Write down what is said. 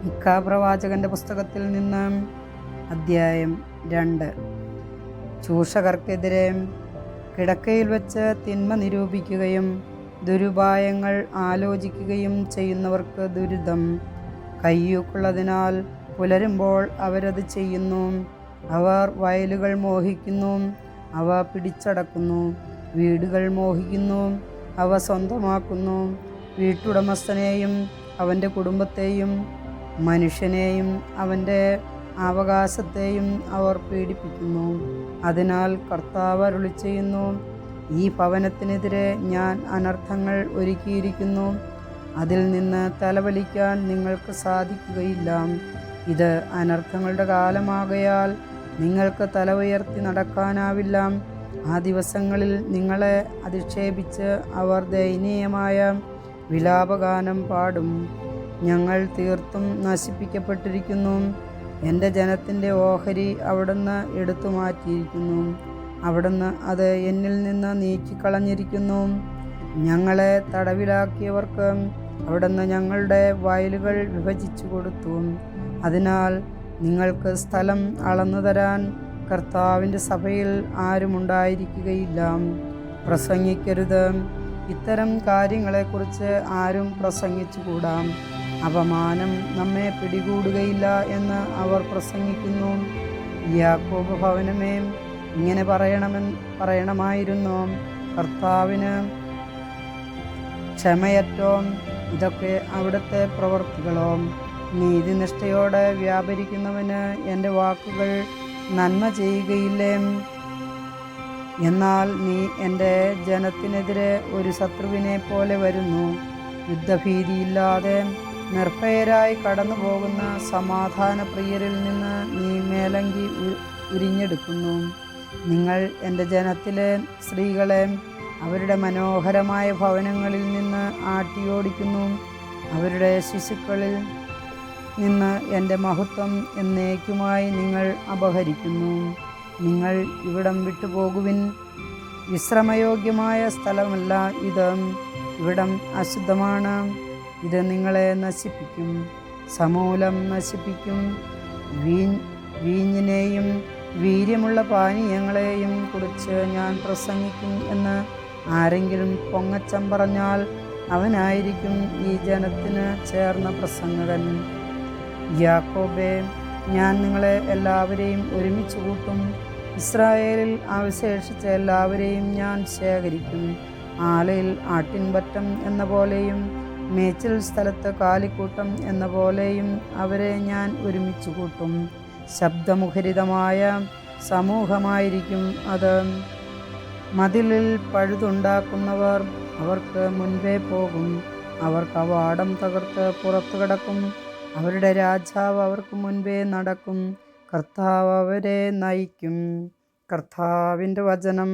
മിക്ക പ്രവാചകന്റെ പുസ്തകത്തിൽ നിന്ന് അധ്യായം 2. ചൂഷകർക്കെതിരെ കിടക്കയിൽ വെച്ച് തിന്മ നിരൂപിക്കുകയും ദുരുപായങ്ങൾ ആലോചിക്കുകയും ചെയ്യുന്നവർക്ക് ദുരിതം. കയ്യൂക്കുള്ളതിനാൽ പുലരുമ്പോൾ അവരത് ചെയ്യുന്നു. അവർ വയലുകൾ മോഹിക്കുന്നു, അവ പിടിച്ചടക്കുന്നു. വീടുകൾ മോഹിക്കുന്നു, അവ സ്വന്തമാക്കുന്നു. വീട്ടുടമസ്ഥനെയും അവൻ്റെ കുടുംബത്തെയും മനുഷ്യനെയും അവൻ്റെ അവകാശത്തെയും അവർ പീഡിപ്പിക്കുന്നു. അതിനാൽ കർത്താവ് അരുളിച്ചെയ്യുന്നു, ഈ ഭവനത്തിനെതിരെ ഞാൻ അനർത്ഥങ്ങൾ ഒരുക്കിയിരിക്കുന്നു. അതിൽ നിന്ന് തലവലിക്കാൻ നിങ്ങൾക്ക് സാധിക്കുകയില്ല. ഇത് അനർത്ഥങ്ങളുടെ കാലമാകയാൽ നിങ്ങൾക്ക് തല ഉയർത്തി നടക്കാനാവില്ല. ആ ദിവസങ്ങളിൽ നിങ്ങളെ അധിക്ഷേപിച്ച് അവർ ദയനീയമായ വിലാപഗാനം പാടും. ഞങ്ങൾ തീർത്തും നശിപ്പിക്കപ്പെട്ടിരിക്കുന്നു. എൻ്റെ ജനത്തിൻ്റെ ഓഹരി അവിടുന്ന് എടുത്തു മാറ്റിയിരിക്കുന്നു. അവിടുന്ന് അത് എന്നിൽ നിന്ന് നീക്കിക്കളഞ്ഞിരിക്കുന്നു. ഞങ്ങളെ തടവിലാക്കിയവർക്ക് അവിടുന്ന് ഞങ്ങളുടെ വയലുകൾ വിഭജിച്ചു കൊടുത്തു. അതിനാൽ നിങ്ങൾക്ക് സ്ഥലം അളന്നു തരാൻ കർത്താവിൻ്റെ സഭയിൽ ആരുമുണ്ടായിരിക്കുകയില്ല. പ്രസംഗിക്കരുത്. ഇത്തരം കാര്യങ്ങളെക്കുറിച്ച് ആരും പ്രസംഗിച്ചുകൂടാ. അപമാനം നമ്മെ പിടികൂടുകയില്ല എന്ന് അവർ പ്രസംഗിക്കുന്നു. യാക്കോബ് ഭവനമേ, ഇങ്ങനെ പറയണമായിരുന്നു, കർത്താവിന് ക്ഷമയറ്റോ. ഇതൊക്കെ അവിടുത്തെ പ്രവൃത്തികളോ? നീതിനിഷ്ഠയോടെ വ്യാപരിക്കുന്നവന് എൻ്റെ വാക്കുകൾ നന്മ ചെയ്യുകയില്ലേ? എന്നാൽ നീ എൻ്റെ ജനത്തിനെതിരെ ഒരു ശത്രുവിനെ പോലെ വരുന്നു. യുദ്ധഭീതിയില്ലാതെ നിർഭയരായി കടന്നു പോകുന്ന സമാധാനപ്രിയരിൽ നിന്ന് നീ മേലങ്കി ഉരിഞ്ഞെടുക്കുന്നു. നിങ്ങൾ എൻ്റെ ജനത്തിലെ സ്ത്രീകളെ അവരുടെ മനോഹരമായ ഭവനങ്ങളിൽ നിന്ന് ആട്ടിയോടിക്കുന്നു. അവരുടെ ശിശുക്കളിൽ നിന്ന് എൻ്റെ മഹത്വം എന്നേക്കുമായി നിങ്ങൾ അപഹരിക്കുന്നു. നിങ്ങൾ ഇവിടം വിട്ടുപോകുവിൻ. വിശ്രമയോഗ്യമായ സ്ഥലമല്ല ഇത്. ഇവിടം അശുദ്ധമാണ്. ഇത് നിങ്ങളെ നശിപ്പിക്കും, സമൂലം നശിപ്പിക്കും. വീഞ്ഞിനെയും വീര്യമുള്ള പാനീയങ്ങളെയും കുറിച്ച് ഞാൻ പ്രസംഗിക്കും എന്ന് ആരെങ്കിലും പൊങ്ങച്ചം പറഞ്ഞാൽ അവനായിരിക്കും ഈ ജനത്തിന് ചേർന്ന പ്രസംഗകൻ. യാക്കോബേ, ഞാൻ നിങ്ങളെ എല്ലാവരെയും ഒരുമിച്ച് കൂട്ടും. ഇസ്രായേലിൽ അവശേഷിച്ച എല്ലാവരെയും ഞാൻ ശേഖരിക്കും. ആലയിൽ ആട്ടിൻപറ്റം എന്ന പോലെയും മേച്ചിൽ സ്ഥലത്ത് കാലിക്കൂട്ടം എന്ന പോലെയും അവരെ ഞാൻ ഒരുമിച്ച് കൂട്ടും. ശബ്ദമുഖരിതമായ സമൂഹമായിരിക്കും അത്. മതിലിൽ പഴുതുണ്ടാക്കുന്നവർ അവർക്ക് മുൻപേ പോകും. അവർ കവാടം തകർത്ത് പുറത്തു കടക്കും. അവരുടെ രാജാവ് അവർക്ക് മുൻപേ നടക്കും. കർത്താവ് അവരെ നയിക്കും. കർത്താവിൻ്റെ വചനം.